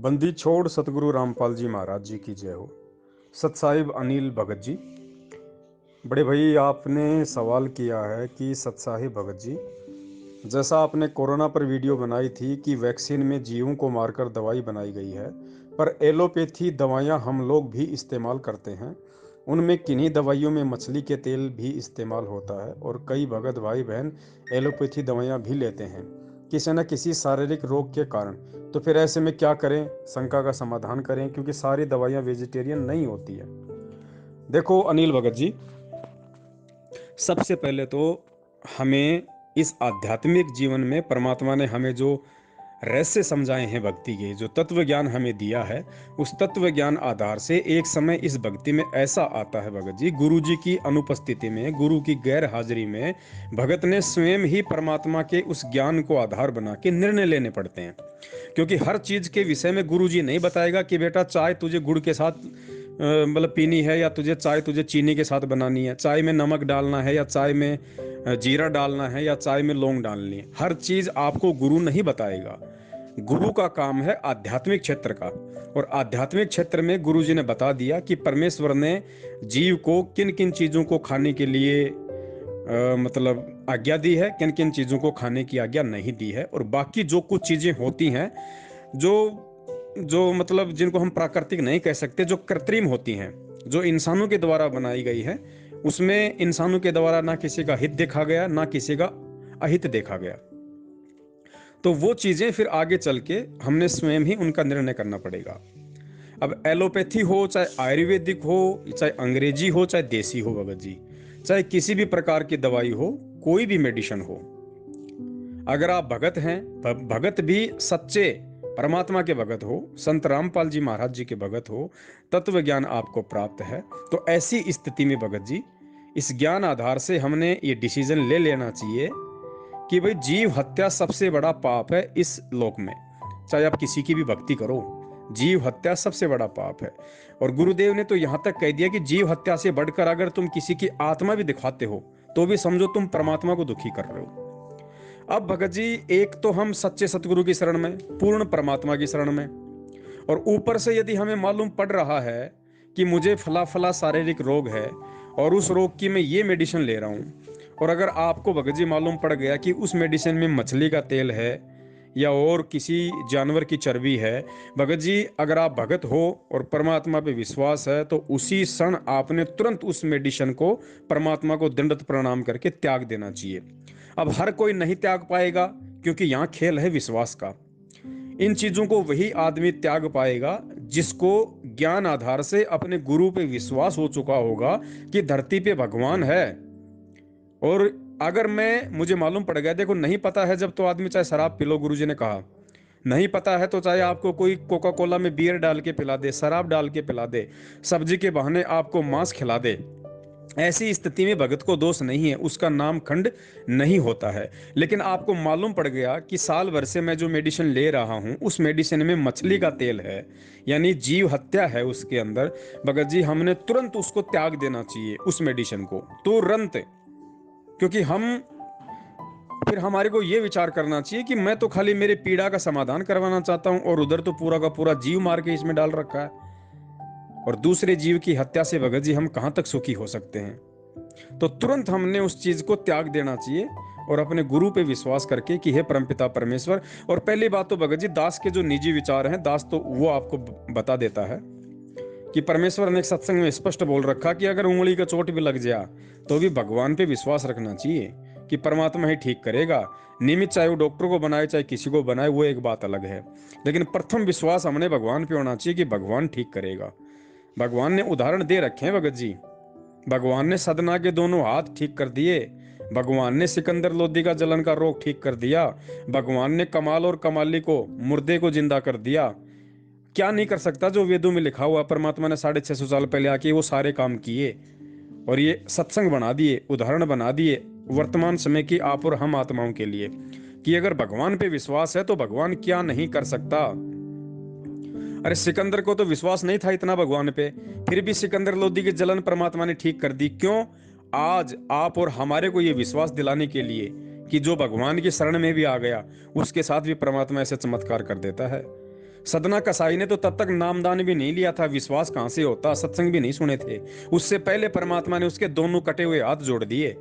बंदी छोड़ सतगुरु रामपाल जी महाराज जी की जय हो। सत साहिब अनिल भगत जी। बड़े भाई, आपने सवाल किया है कि सत साहिब भगत जी, जैसा आपने कोरोना पर वीडियो बनाई थी कि वैक्सीन में जीवों को मारकर दवाई बनाई गई है, पर एलोपैथी दवाइयाँ हम लोग भी इस्तेमाल करते हैं। उनमें किन्हीं दवाइयों में मछली के तेल भी इस्तेमाल होता है और कई भगत भाई बहन एलोपैथी दवाइयाँ भी लेते हैं किसी न किसी शारीरिक रोग के कारण। तो फिर ऐसे में क्या करें? शंका का समाधान करें, क्योंकि सारी दवाइयाँ वेजिटेरियन नहीं होती है। देखो अनिल भगत जी, सबसे पहले तो हमें इस आध्यात्मिक जीवन में परमात्मा ने हमें जो रहस्य समझाए हैं, भक्ति के जो तत्व ज्ञान हमें दिया है, उस तत्व ज्ञान आधार से एक समय इस भक्ति में ऐसा आता है भगत जी, गुरु जी की अनुपस्थिति में, गुरु की गैर हाजिरी में भगत ने स्वयं ही परमात्मा के उस ज्ञान को आधार बना के निर्णय लेने पड़ते हैं। क्योंकि हर चीज के विषय में गुरु जी नहीं बताएगा कि बेटा चाय तुझे गुड़ के साथ मतलब पीनी है, या तुझे चाय तुझे चीनी के साथ बनानी है, चाय में नमक डालना है या चाय में जीरा डालना है या चाय में लौंग डालनी है। हर चीज आपको गुरु नहीं बताएगा। गुरु का काम है आध्यात्मिक क्षेत्र का, और आध्यात्मिक क्षेत्र में गुरु जी ने बता दिया कि परमेश्वर ने जीव को किन किन चीजों को खाने के लिए मतलब आज्ञा दी है, किन किन चीजों को खाने की आज्ञा नहीं दी है। और बाकी जो कुछ चीजें होती हैं, जो जो मतलब जिनको हम प्राकृतिक नहीं कह सकते, जो कृत्रिम होती हैं, जो इंसानों के द्वारा बनाई गई है, उसमें इंसानों के द्वारा ना किसी का हित देखा गया, ना किसी का अहित देखा गया। तो वो चीजें फिर आगे चल के हमने स्वयं ही उनका निर्णय करना पड़ेगा। अब एलोपैथी हो, चाहे आयुर्वेदिक हो, चाहे अंग्रेजी हो, चाहे देसी हो भगत जी, चाहे किसी भी प्रकार की दवाई हो, कोई भी मेडिसिन हो, अगर आप भगत हैं, भगत भी सच्चे परमात्मा के भगत हो, संत रामपाल जी महाराज जी के भगत हो, तत्व ज्ञान आपको प्राप्त है, तो ऐसी स्थिति में भगत जी इस ज्ञान आधार से हमने ये डिसीजन ले लेना चाहिए कि भाई जीव हत्या सबसे बड़ा पाप है इस लोक में। चाहे आप किसी की भी भक्ति करो, जीव हत्या सबसे बड़ा पाप है। और गुरुदेव ने तो यहां तक कह दिया कि जीव हत्या से बढ़कर अगर तुम किसी की आत्मा भी दिखाते हो तो भी समझो तुम परमात्मा को दुखी कर रहे हो। अब भगत जी, एक तो हम सच्चे सतगुरु की शरण में, पूर्ण परमात्मा की शरण में, और ऊपर से यदि हमें मालूम पड़ रहा है कि मुझे फला फला शारीरिक रोग है और उस रोग की मैं ये मेडिसिन ले रहा हूं, और अगर आपको भगत जी मालूम पड़ गया कि उस मेडिसिन में मछली का तेल है या और किसी जानवर की चर्बी है, भगत जी अगर आप भगत हो और परमात्मा पे विश्वास है, तो उसी क्षण आपने तुरंत उस मेडिसिन को परमात्मा को दंडवत प्रणाम करके त्याग देना चाहिए। अब हर कोई नहीं त्याग पाएगा, क्योंकि यहाँ खेल है विश्वास का। इन चीजों को वही आदमी त्याग पाएगा जिसको ज्ञान आधार से अपने गुरु पे विश्वास हो चुका होगा कि धरती पे भगवान है। और अगर मुझे मालूम पड़ गया, देखो नहीं पता है जब तो आदमी चाहे शराब पी लो, गुरु जी ने कहा नहीं पता है तो चाहे आपको कोई कोका कोला में बियर डाल के पिला दे, शराब डाल के पिला दे, सब्जी के बहाने आपको मांस खिला दे, ऐसी स्थिति में भगत को दोष नहीं है, उसका नाम खंड नहीं होता है। लेकिन आपको मालूम पड़ गया कि साल भर से मैं जो मेडिसिन ले रहा हूं उस मेडिसिन में मछली का तेल है, यानी जीव हत्या है उसके अंदर, भगत जी हमने तुरंत उसको त्याग देना चाहिए, उस मेडिसिन को तुरंत। क्योंकि फिर हमारे को यह विचार करना चाहिए कि मैं तो खाली मेरे पीड़ा का समाधान करवाना चाहता हूं, और उधर तो पूरा का पूरा जीव मार के इसमें डाल रखा है, और दूसरे जीव की हत्या से भगत जी हम कहां तक सुखी हो सकते हैं। तो तुरंत हमने उस चीज को त्याग देना चाहिए और अपने गुरु पे विश्वास करके कि हे परमपिता परमेश्वर। और पहली बात तो भगत जी, दास के जो निजी विचार हैं, दास तो वो आपको बता देता है कि परमेश्वर ने एक सत्संग में स्पष्ट बोल रखा कि अगर उंगली का चोट भी लग जाए तो भी भगवान पे विश्वास रखना चाहिए कि परमात्मा ही ठीक करेगा। नियमित चाहे वो डॉक्टर को बनाए चाहे किसी को बनाए, वो एक बात अलग है, लेकिन प्रथम विश्वास हमने भगवान पे होना चाहिए कि भगवान ठीक करेगा। भगवान ने उदाहरण दे रखे हैं भगत जी, भगवान ने सदना के दोनों हाथ ठीक कर दिए, भगवान ने सिकंदर लोदी का जलन का रोग ठीक कर दिया, भगवान ने कमाल और कमाली को, मुर्दे को जिंदा कर दिया। क्या नहीं कर सकता जो वेदों में लिखा हुआ, परमात्मा ने 650 साल पहले आके वो सारे काम किए और ये सत्संग बना दिए, उदाहरण बना दिए वर्तमान समय की आप और हम आत्माओं के लिए कि अगर भगवान पे विश्वास है तो भगवान क्या नहीं कर सकता। अरे सिकंदर को तो विश्वास नहीं था इतना भगवान पे, फिर भी सिकंदर लोदी की जलन परमात्मा ने ठीक कर दी। क्यों? आज आप और हमारे को यह विश्वास दिलाने के लिए कि जो भगवान की शरण में भी आ गया उसके साथ भी परमात्मा ऐसे चमत्कार कर देता है। सदना कसाई ने तो तब तक नामदान भी नहीं लिया था, विश्वास कहां से होता, सत्संग भी नहीं सुने थे। उससे पहले परमात्मा ने उसके दोनों कटे हुए हाथ जोड़ दिए,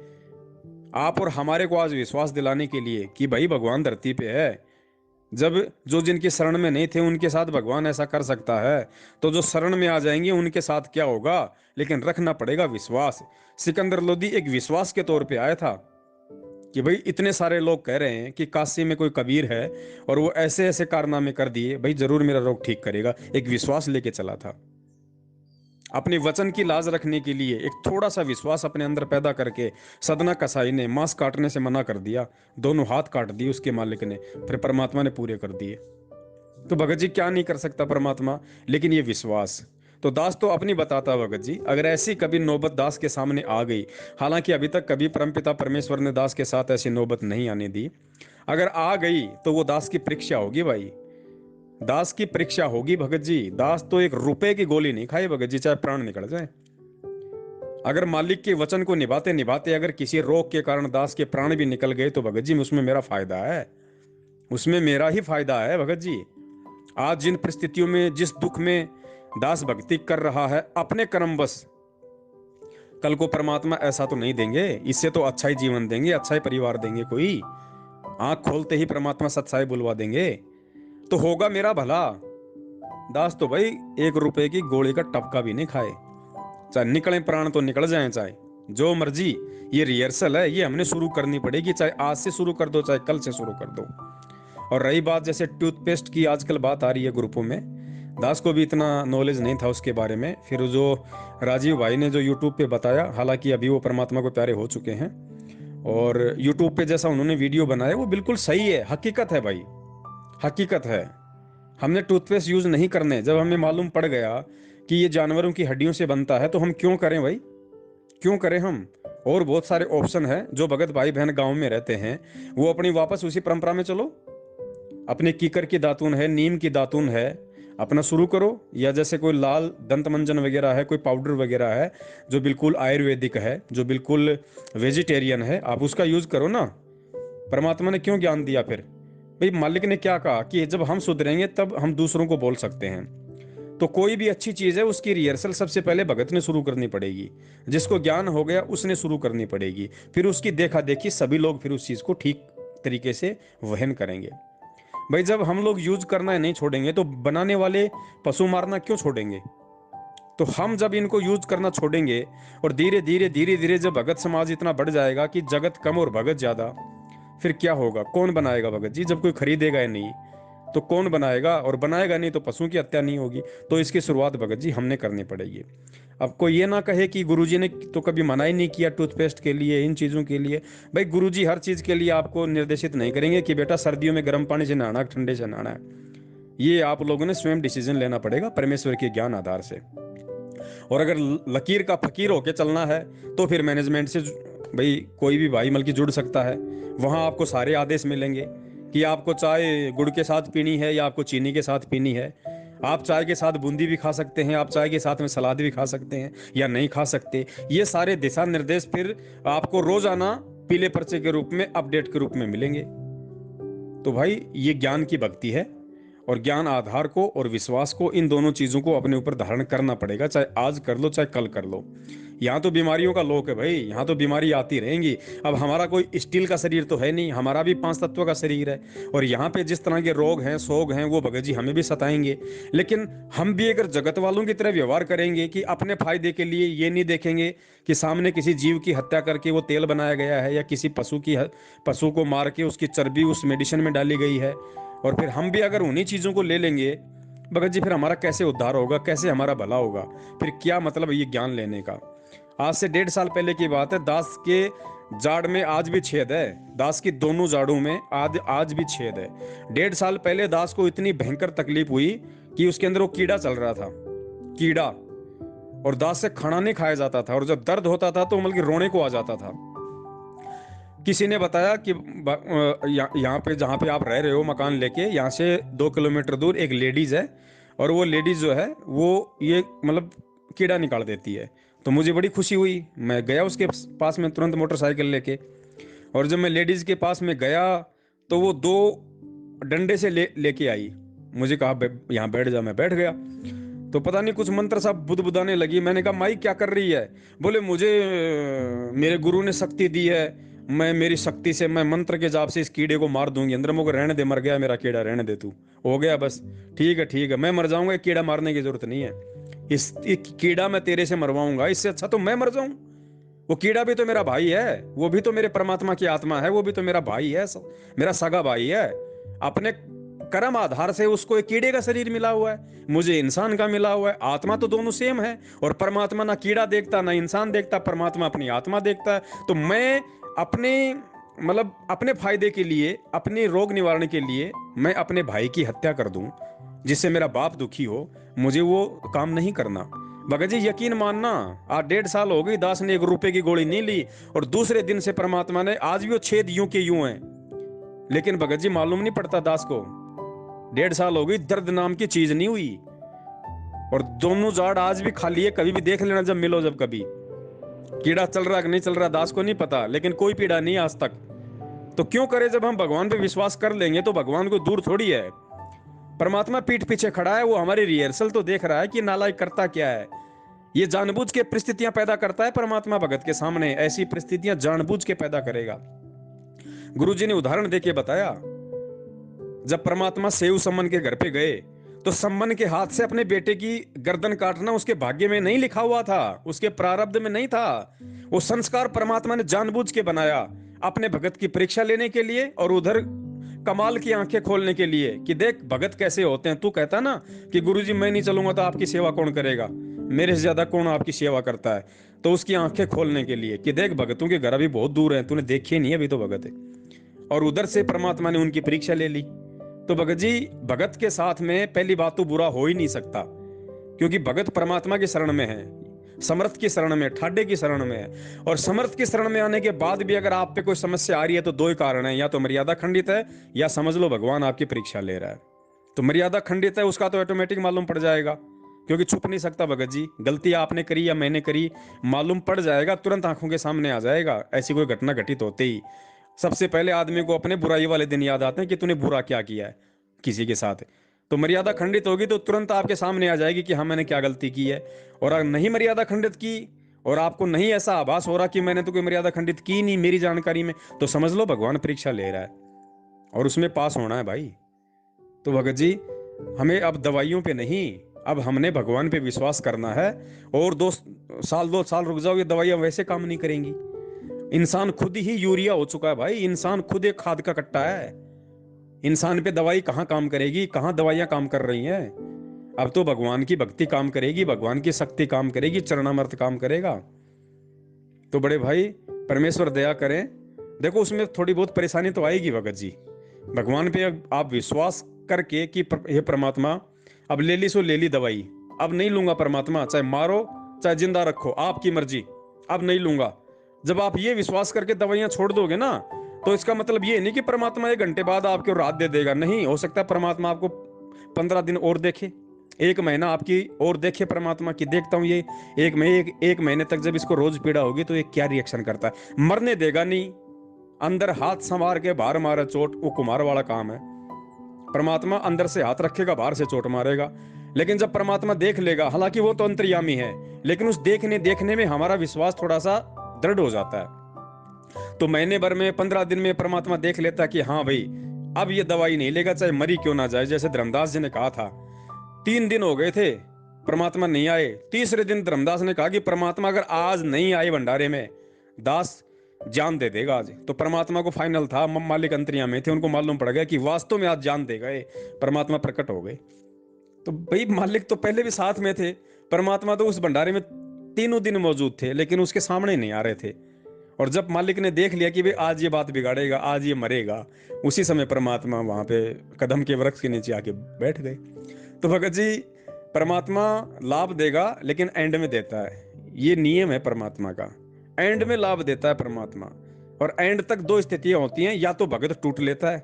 आप और हमारे को आज विश्वास दिलाने के लिए कि भाई भगवान धरती पे है। जब जो जिनकी शरण में नहीं थे उनके साथ भगवान ऐसा कर सकता है, तो जो शरण में आ जाएंगे उनके साथ क्या होगा। लेकिन रखना पड़ेगा विश्वास। सिकंदर लोदी एक विश्वास के तौर पे आया था कि भाई इतने सारे लोग कह रहे हैं कि काशी में कोई कबीर है और वो ऐसे ऐसे कारनामे कर दिए, भाई जरूर मेरा रोग ठीक करेगा। एक विश्वास लेके चला था। अपने वचन की लाज रखने के लिए एक थोड़ा सा विश्वास अपने अंदर पैदा करके सदना कसाई ने मांस काटने से मना कर दिया, दोनों हाथ काट दिए उसके मालिक ने, फिर परमात्मा ने पूरे कर दिए। तो भगत जी क्या नहीं कर सकता परमात्मा, लेकिन ये विश्वास। तो दास तो अपनी बताता भगत जी, अगर ऐसी कभी नौबत दास के सामने आ गई, हालांकि अभी तक कभी परमपिता परमेश्वर ने दास के साथ ऐसी नौबत नहीं आने दी, अगर आ गई तो वो दास की परीक्षा होगी भाई, दास की परीक्षा होगी भगत जी। दास तो एक रुपए की गोली नहीं खाए भगत जी, चाहे प्राण निकल जाए। अगर मालिक के वचन को निभाते निभाते अगर किसी रोग के कारण दास के प्राण भी निकल गए तो भगत जी उसमें मेरा फायदा है, उसमें मेरा ही फायदा है भगत जी। आज जिन परिस्थितियों में जिस दुख में दास भक्ति कर रहा है अपने कर्म बस, कल को परमात्मा ऐसा तो नहीं देंगे, इससे तो अच्छा ही जीवन देंगे, अच्छा ही परिवार देंगे, कोई आंख खोलते ही परमात्मा सच्चाई बुलवा देंगे, तो होगा मेरा भला। दास तो भाई एक रुपए की गोली का टपका भी नहीं खाए, चाहे निकले प्राण तो निकल जाए, चाहे जो मर्जी। ये रिहर्सल है, ये हमने शुरू करनी पड़ेगी, चाहे आज से शुरू कर दो चाहे कल से शुरू कर दो। और रही बात जैसे टूथपेस्ट की आजकल बात आ रही है ग्रुपों में, दास को भी इतना नॉलेज नहीं था उसके बारे में, फिर जो राजीव भाई ने जो यूट्यूब पे बताया, हालांकि अभी वो परमात्मा को प्यारे हो चुके हैं, और यूट्यूब पे जैसा उन्होंने वीडियो बनाया वो बिल्कुल सही है, हकीकत है भाई, हकीकत है। हमने टूथपेस्ट यूज नहीं करने, जब हमें मालूम पड़ गया कि ये जानवरों की हड्डियों से बनता है तो हम क्यों करें भाई, क्यों करें हम। और बहुत सारे ऑप्शन है, जो भगत भाई बहन गांव में रहते हैं वो अपनी वापस उसी परंपरा में चलो, अपने कीकर की दातून है, नीम की दातून है, अपना शुरू करो। या जैसे कोई लाल दंत मंजन वगैरह है, कोई पाउडर वगैरह है जो बिल्कुल आयुर्वेदिक है, जो बिल्कुल वेजिटेरियन है, आप उसका यूज करो ना। परमात्मा ने क्यों ज्ञान दिया फिर, भाई मालिक ने क्या कहा कि जब हम सुधरेंगे तब हम दूसरों को बोल सकते हैं। तो कोई भी अच्छी चीज है उसकी रिहर्सल सबसे पहले भगत ने शुरू करनी पड़ेगी, जिसको ज्ञान हो गया उसने शुरू करनी पड़ेगी, फिर उसकी देखा देखी सभी लोग फिर उस चीज को ठीक तरीके से वहन करेंगे। भाई जब हम लोग यूज करना नहीं छोड़ेंगे तो बनाने वाले पशु मारना क्यों छोड़ेंगे। तो हम जब इनको यूज करना छोड़ेंगे और धीरे धीरे धीरे धीरे जब भगत समाज इतना बढ़ जाएगा कि जगत कम और भगत ज्यादा, फिर क्या होगा, कौन बनाएगा भगत जी, जब कोई खरीदेगा ही नहीं तो कौन बनाएगा, और बनाएगा नहीं तो पशुओं की हत्या नहीं होगी। तो इसकी शुरुआत भगत जी हमने करनी पड़ेगी। अब कोई ये ना कहे कि गुरुजी ने तो कभी मना ही नहीं किया टूथपेस्ट के लिए, इन चीज़ों के लिए। भाई गुरुजी हर चीज़ के लिए आपको निर्देशित नहीं करेंगे कि बेटा सर्दियों में गर्म पानी से नहाना ठंडे से नहाना है, ये आप लोगों ने स्वयं डिसीजन लेना पड़ेगा परमेश्वर के ज्ञान आधार से। और अगर लकीर का फकीर होके चलना है तो फिर मैनेजमेंट से भाई कोई भी भाई मल की जुड़ सकता है, वहां आपको सारे आदेश मिलेंगे कि आपको चाय गुड़ के साथ पीनी है या आपको चीनी के साथ पीनी है, आप चाय के साथ बूंदी भी खा सकते हैं, आप चाय के साथ में सलाद भी खा सकते हैं या नहीं खा सकते। ये सारे दिशा निर्देश फिर आपको रोजाना पीले पर्चे के रूप में अपडेट के रूप में मिलेंगे। तो भाई ये ज्ञान की भक्ति है, और ज्ञान आधार को और विश्वास को, इन दोनों चीजों को अपने ऊपर धारण करना पड़ेगा, चाहे आज कर लो चाहे कल कर लो। यहाँ तो बीमारियों का लोक है भाई, यहाँ तो बीमारी आती रहेंगी। अब हमारा कोई स्टील का शरीर तो है नहीं, हमारा भी 5 तत्व का शरीर है, और यहाँ पे जिस तरह के रोग हैं सोग हैं वो भगत जी हमें भी सताएंगे। लेकिन हम भी अगर जगत वालों की तरह व्यवहार करेंगे कि अपने फायदे के लिए, ये नहीं देखेंगे कि सामने किसी जीव की हत्या करके वो तेल बनाया गया है या किसी पशु को मार के उसकी चर्बी उस मेडिसिन में डाली गई है, और फिर हम भी अगर उन्हीं चीजों को ले लेंगे भगत जी, फिर हमारा कैसे उद्धार होगा, कैसे हमारा भला होगा, फिर क्या मतलब ये ज्ञान लेने का। आज से 1.5 साल पहले की बात है, दास के जाड़ में आज भी छेद है, दास की दोनों जाड़ों में आज भी छेद है। 1.5 साल पहले दास को इतनी भयंकर तकलीफ हुई कि उसके अंदर वो कीड़ा चल रहा था, कीड़ा, और दास से खाना नहीं खाया जाता था, और जब दर्द होता था तो मतलब रोने को आ जाता था। किसी ने बताया कि यहाँ पे जहाँ पे आप रह रहे हो मकान लेके, यहाँ से 2 किलोमीटर दूर एक लेडीज है, और वो लेडीज जो है वो ये मतलब कीड़ा निकाल देती है। तो मुझे बड़ी खुशी हुई, मैं गया उसके पास में तुरंत मोटरसाइकिल लेके, और जब मैं लेडीज के पास में गया तो वो 2 डंडे से लेके आई, मुझे कहा यहाँ बैठ जा, मैं बैठ गया। तो पता नहीं कुछ मंत्र सा बुदबुदाने लगी। मैंने कहा माई क्या कर रही है? बोले मुझे मेरे गुरु ने शक्ति दी है, मैं मेरी शक्ति से मैं मंत्र के जाप से इस कीड़े को मार दूंगी। अंदर मुझे रहने दे, मर गया मेरा कीड़ा, रहने दे तू, हो गया बस। ठीक है ठीक है, मैं मर जाऊंगा, कीड़ा मारने की जरूरत नहीं है, इस कीड़ा मैं तेरे से मरवाऊंगा, इससे अच्छा तो मैं मर जाऊं। वो कीड़ा भी तो मेरा भाई है, वो भी तो मेरे परमात्मा की आत्मा है, वो भी तो मेरा भाई है, मेरा सगा भाई है। अपने कर्म आधार से उसको एक कीड़े का शरीर मिला हुआ है, मुझे इंसान का मिला हुआ है। आत्मा तो दोनों सेम है, और परमात्मा ना कीड़ा देखता ना इंसान देखता, परमात्मा अपनी आत्मा देखता है। तो मैं अपने मतलब अपने फायदे के लिए, अपने रोग निवारण के लिए मैं अपने भाई की हत्या कर दूं जिससे मेरा बाप दुखी हो, मुझे वो काम नहीं करना। भगत जी यकीन मानना, आज 1.5 साल हो गई, दास ने 1 रुपए की गोली नहीं ली, और दूसरे दिन से परमात्मा ने, आज भी वो छेद यूं के यूं है, लेकिन भगत जी मालूम नहीं पड़ता दास को। 1.5 साल हो गई, दर्द नाम की चीज नहीं हुई, और दोनों जाड़ आज भी खाली है। कभी भी देख लेना जब मिलो, जब कभी कीड़ा चल रहा कि नहीं चल रहा दास को नहीं पता, लेकिन कोई पीड़ा नहीं आज तक। तो क्यों करे? जब हम भगवान पे विश्वास कर लेंगे तो भगवान को दूर थोड़ी है। परमात्मा पीठ पीछे खड़ा है, वो हमारी रिहर्सल तो देख रहा है कि नालायक करता क्या है। ये जानबूझ के परिस्थितियां पैदा करता है परमात्मा भगत के सामने, ऐसी परिस्थितियां जानबूझ के पैदा करेगा। गुरुजी ने उदाहरण देके बताया, जब परमात्मा सेव सम्मन के घर पे गए तो सम्मन के हाथ से अपने बेटे की गर्दन काटना उसके भाग्य में नहीं लिखा हुआ था, उसके प्रारब्ध में नहीं था। वो संस्कार परमात्मा ने जानबूझ के बनाया अपने भगत की परीक्षा लेने के लिए, और उधर कमाल की आंखें खोलने के लिए कि देख भगत कैसे होते हैं। तू कहता ना कि गुरुजी मैं नहीं चलूंगा तो आपकी सेवा कौन करेगा, मेरे से ज्यादा कौन आपकी सेवा करता है। तो उसकी आंखें खोलने के लिए कि देख भगतों के घर अभी बहुत दूर है, तूने देखे नहीं अभी तो भगत है। और उधर से परमात्मा ने उनकी परीक्षा ले ली। तो भगत जी, भगत के साथ में पहली बात तो बुरा हो ही नहीं सकता, क्योंकि भगत परमात्मा की शरण में है, समर्थ की शरण में, ठाडे की शरण में है। और समर्थ की शरण में आने के बाद भी अगर आप पे कोई समस्या आ रही है तो 2 ही कारण है, या तो मर्यादा खंडित है, या समझ लो भगवान आपकी परीक्षा ले रहा है। तो मर्यादा खंडित है उसका तो ऑटोमेटिक मालूम पड़ जाएगा, क्योंकि छुप नहीं सकता भगत जी। गलती आपने करी या मैंने करी, मालूम पड़ जाएगा, तुरंत आंखों के सामने आ जाएगा। ऐसी कोई घटना घटित होते ही सबसे पहले आदमी को अपने बुराई वाले दिन याद आते हैं कि तूने बुरा क्या किया है किसी के साथ। तो मर्यादा खंडित होगी तो तुरंत आपके सामने आ जाएगी कि हाँ मैंने क्या गलती की है। और अगर नहीं मर्यादा खंडित की, और आपको नहीं ऐसा आभास हो रहा कि मैंने तो कोई मर्यादा खंडित की नहीं मेरी जानकारी में, तो समझ लो भगवान परीक्षा ले रहा है, और उसमें पास होना है भाई। तो भगत जी, हमें अब दवाइयों पे नहीं, अब हमने भगवान पे विश्वास करना है। और 2 साल 2 साल रुक जाओ, ये दवाइयां वैसे काम नहीं करेंगी। इंसान खुद ही यूरिया हो चुका है भाई, इंसान खुद एक खाद का कट्टा है। इंसान पे दवाई कहाँ काम करेगी, कहाँ दवाइयां काम कर रही हैं? अब तो भगवान की भक्ति काम करेगी, भगवान की शक्ति काम करेगी, चरणामृत काम करेगा। तो बड़े भाई, परमेश्वर दया करें। देखो उसमें थोड़ी बहुत परेशानी तो आएगी भगत जी, भगवान पे आप विश्वास करके कि हे परमात्मा अब ले ली सो ले ली दवाई, अब नहीं लूंगा परमात्मा, चाहे मारो चाहे जिंदा रखो आपकी मर्जी, अब नहीं लूंगा। जब आप ये विश्वास करके दवाइयां छोड़ दोगे ना, तो इसका मतलब ये नहीं कि परमात्मा 1 घंटे बाद आपको राहत दे देगा। नहीं, हो सकता है परमात्मा आपको 15 दिन और देखे, 1 महीना आपकी और देखे परमात्मा की, देखता हूं ये एक महीने तक जब इसको रोज पीड़ा होगी तो ये क्या रिएक्शन करता है। मरने देगा नहीं, अंदर हाथ संवार के बाहर मारे चोट, वो कुम्हार वाला काम है। परमात्मा अंदर से हाथ रखेगा, बाहर से चोट मारेगा। लेकिन जब परमात्मा देख लेगा, हालांकि वो तो अंतर्यामी है, लेकिन उस देखने में हमारा विश्वास थोड़ा सा दृढ़ हो जाता है। तो महीने भर में 15 दिन में परमात्मा देख लेता कि हाँ भाई अब ये दवाई नहीं लेगा, चाहे मरी क्यों ना जाए। जैसे धर्मदास जी ने कहा था, 3 दिन हो गए थे परमात्मा नहीं आए, तीसरे दिन धर्मदास ने कहा कि परमात्मा अगर आज नहीं आए भंडारे में, दास जान दे देगा आज। तो परमात्मा को फाइनल था, मालिक अंतर्यामी में थे, उनको मालूम पड़ गया कि वास्तव में आज जान दे गए, परमात्मा प्रकट हो गए। तो भाई मालिक तो पहले भी साथ में थे, परमात्मा तो उस भंडारे में तीनों दिन मौजूद थे, लेकिन उसके सामने नहीं आ रहे थे। और जब मालिक ने देख लिया कि भाई आज ये बात बिगाड़ेगा, आज ये मरेगा, उसी समय परमात्मा वहां पे कदम के वृक्ष के नीचे आके बैठ गए। तो भगत जी, परमात्मा लाभ देगा लेकिन एंड में देता है, ये नियम है परमात्मा का, एंड में लाभ देता है परमात्मा। और एंड तक 2 स्थितियां होती हैं, या तो भगत टूट लेता है,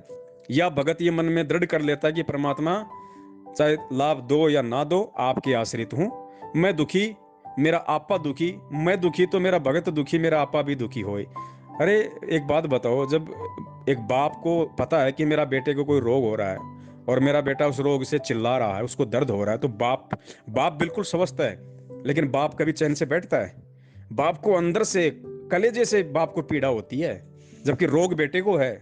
या भगत ये मन में दृढ़ कर लेता है कि परमात्मा चाहे लाभ दो या ना दो, आपके आश्रित हूं, मैं दुखी, मेरा आपा दुखी, मैं दुखी तो मेरा भगत दुखी, मेरा आपा भी दुखी होए। अरे एक बात बताओ, जब एक बाप को पता है कि मेरा बेटे को कोई रोग हो रहा है, और मेरा बेटा उस रोग से चिल्ला रहा है, उसको दर्द हो रहा है, तो बाप बाप बिल्कुल स्वस्थ है, लेकिन बाप कभी चैन से बैठता है? बाप को अंदर से, कलेजे से बाप को पीड़ा होती है, जबकि रोग बेटे को है।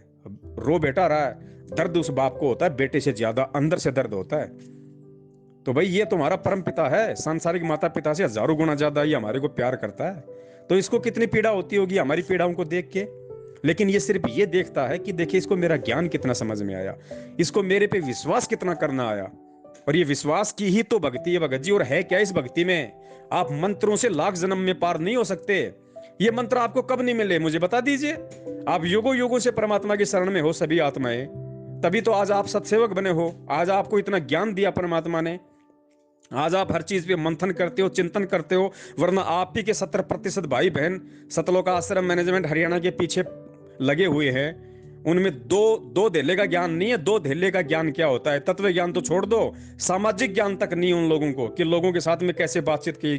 रो बेटा रहा है, दर्द उस बाप को होता है, बेटे से ज्यादा अंदर से दर्द होता है। तो भाई ये तुम्हारा परम पिता है, सांसारिक माता पिता से हजारों गुना ज्यादा ये हमारे को प्यार करता है, तो इसको कितनी पीड़ा होती होगी हमारी पीड़ाओं को देख के। लेकिन ये सिर्फ ये देखता है कि देखिए इसको मेरा ज्ञान कितना समझ में आया, इसको मेरे पे विश्वास कितना करना आया। और ये विश्वास की ही तो भक्ति है भगत जी। और है क्या इस भक्ति में? आप मंत्रों से लाख जन्म में पार नहीं हो सकते। ये मंत्र आपको कब नहीं मिले मुझे बता दीजिए। आप युगों युगों से परमात्मा की शरण में हो सभी आत्माएं, तभी तो आज आप सत्सेवक बने हो, आज आपको इतना ज्ञान दिया परमात्मा ने, आज आप हर चीज पे मंथन करते हो, चिंतन करते हो। वरना आप ही के 70% भाई बहन सतलोक आश्रम मैनेजमेंट हरियाणा के पीछे लगे हुए हैं, उनमें दो दो धेले का ज्ञान नहीं है। दो धेले का ज्ञान क्या होता है? तत्व ज्ञान तो छोड़ दो, सामाजिक ज्ञान तक नहीं उन लोगों को, कि लोगों के साथ में कैसे बातचीत की,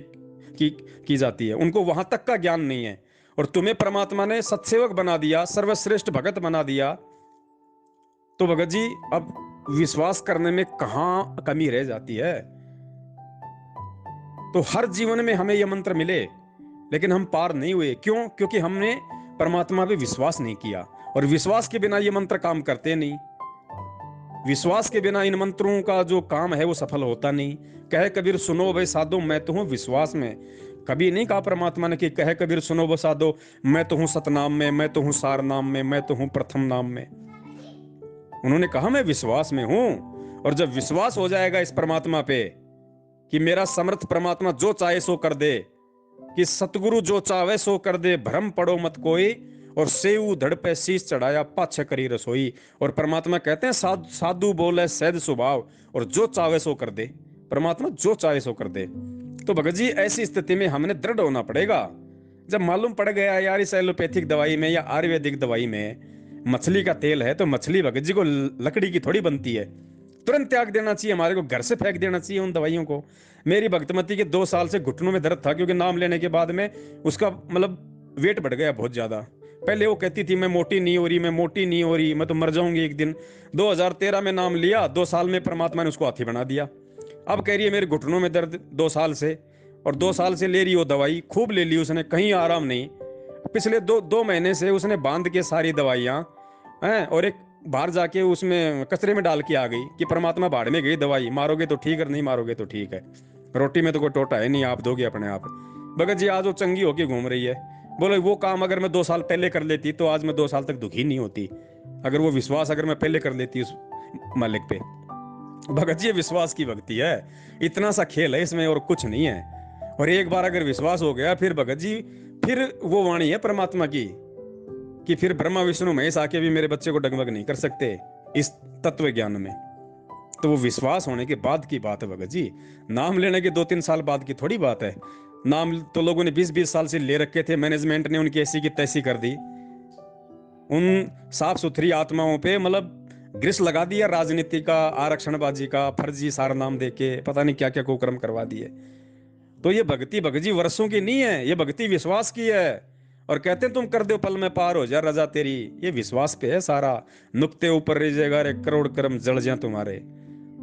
की जाती है, उनको वहां तक का ज्ञान नहीं है। और तुम्हें परमात्मा ने सत्सेवक बना दिया, सर्वश्रेष्ठ भगत बना दिया। तो भगत जी अब विश्वास करने में कहां कमी रह जाती है? तो हर जीवन में हमें यह मंत्र मिले, लेकिन हम पार नहीं हुए। क्यों? क्योंकि हमने परमात्मा पे विश्वास नहीं किया, और विश्वास के बिना ये मंत्र काम करते नहीं। विश्वास के बिना इन मंत्रों का जो काम है वो सफल होता नहीं। कहे कबीर सुनो भाई साधो मैं तो हूं विश्वास में। कभी नहीं कहा परमात्मा ने कि कहे कबीर सुनो वो साधो मैं तो हूं सतनाम में, मैं तो हूं सार नाम में, मैं तो हूं प्रथम नाम में। उन्होंने कहा मैं विश्वास में हूं। और जब विश्वास हो जाएगा इस परमात्मा पे कि मेरा समर्थ परमात्मा जो चाहे सो कर दे, कि सतगुरु जो चाहे सो कर दे, भ्रम पड़ो मत कोई, और सेऊ धड़ पे शीश चढ़ाया पाछे करी रसोई। और परमात्मा कहते हैं साधु बोले सहज स्वभाव, और जो चाहे सो कर दे, परमात्मा जो चाहे सो कर दे। तो भगत जी ऐसी स्थिति में हमने दृढ़ होना पड़ेगा। जब मालूम पड़ गया यार इस एलोपैथिक दवाई में या आयुर्वेदिक दवाई में मछली का तेल है, तो मछली भगत जी को लकड़ी की थोड़ी बनती है। तुरंत त्याग देना चाहिए, हमारे को घर से फेंक देना चाहिए उन दवाइयों को। मेरी भक्तमती के 2 साल से घुटनों में दर्द था, क्योंकि नाम लेने के बाद में उसका मतलब वेट बढ़ गया बहुत ज्यादा। पहले वो कहती थी मैं मोटी नहीं हो रही, मैं मोटी नहीं हो रही, मैं तो मर जाऊंगी एक दिन। 2013 में नाम लिया, 2 साल में परमात्मा ने उसको हाथी बना दिया। अब कह रही है मेरे घुटनों में दर्द 2 साल से, और 2 साल से ले रही वो दवाई, खूब ले ली उसने, कहीं आराम नहीं। पिछले दो दो महीने से उसने बांध के सारी दवाइयां हैं, और एक बाहर जाके उसमें कचरे में डाल के आ गई कि परमात्मा भाड़ में गई दवाई, मारोगे तो ठीक है, नहीं मारोगे तो ठीक है, रोटी में तो कोई टोटा है नहीं, आप दोगे अपने आप। भगत जी आज वो चंगी होके घूम रही है। बोले वो काम अगर मैं 2 साल पहले कर लेती तो आज मैं 2 साल तक दुखी नहीं होती। अगर वो विश्वास अगर मैं पहले कर लेती उस मालिक पे। भगत जी ये विश्वास की भक्ति है, इतना सा खेल है इसमें और कुछ नहीं है। और एक बार अगर विश्वास हो गया फिर भगत जी, फिर वो वाणी है परमात्मा की कि फिर ब्रह्मा विष्णु महेश आके भी मेरे बच्चे को डगमग नहीं कर सकते इस तत्व ज्ञान में। तो वो विश्वास होने के बाद की बात है भगत जी, नाम लेने के 2-3 साल बाद की थोड़ी बात है। नाम तो लोगों ने 20-20 साल से ले रखे थे, मैनेजमेंट ने उनकी ऐसी की तैसी कर दी। उन साफ सुथरी आत्माओं पे मतलब ग्रिस लगा दिया, राजनीति का, आरक्षणबाजी का, फर्जी सारा नाम देके पता नहीं क्या क्या कुकर्म करवा दिए। तो ये भक्ति भगत जी वर्षों की नहीं है, ये भक्ति विश्वास की है। और कहते हैं तुम कर दो पल में पार हो जा रजा तेरी, ये विश्वास पे है सारा। नुक्ते ऊपर रह रे करोड़ कर्म जल जाए तुम्हारे।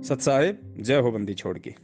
सत साहिब जय हो बंदी छोड़ की।